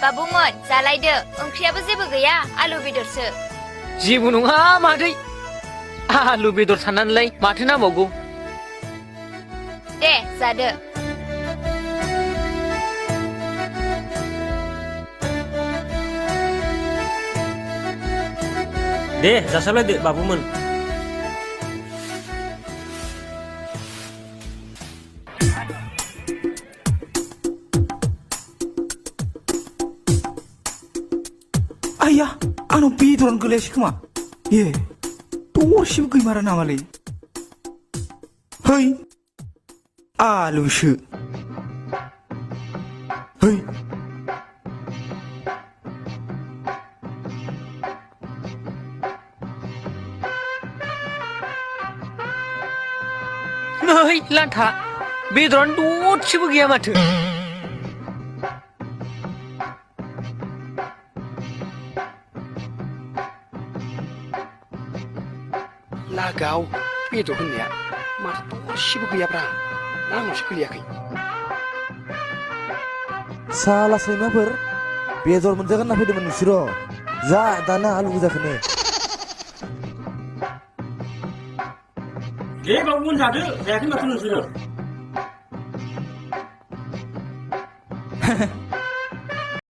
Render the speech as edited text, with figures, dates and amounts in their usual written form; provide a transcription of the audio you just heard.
बाबुमोन जालायदो ओंख्रियाबो जेबो गैया आलु बेदरसो जेबो नङा मादै आलु बेदर साननानैलाय माथो नांबावगौ दे जादो दे जासाबलायदो बाबुमोन आया आंनाव बेदरानो गोलैयासै खोमा ए दरसेबो गैमारा नामालै है आलुसो है नै लान्था बेदरानो दरसेबो गैया माथो लागाव बेदर होननाया माथो दरसेबो गैयाब्रा ना आंनावसो गोलैयाखै साला सैमाफोर बेदर मोनजागोन होनना फैदोंमोन नोंसोरो जा दाना आलु गोजाखौनो दे बाबुमोन जादो जायाखै माथो नोंसोरो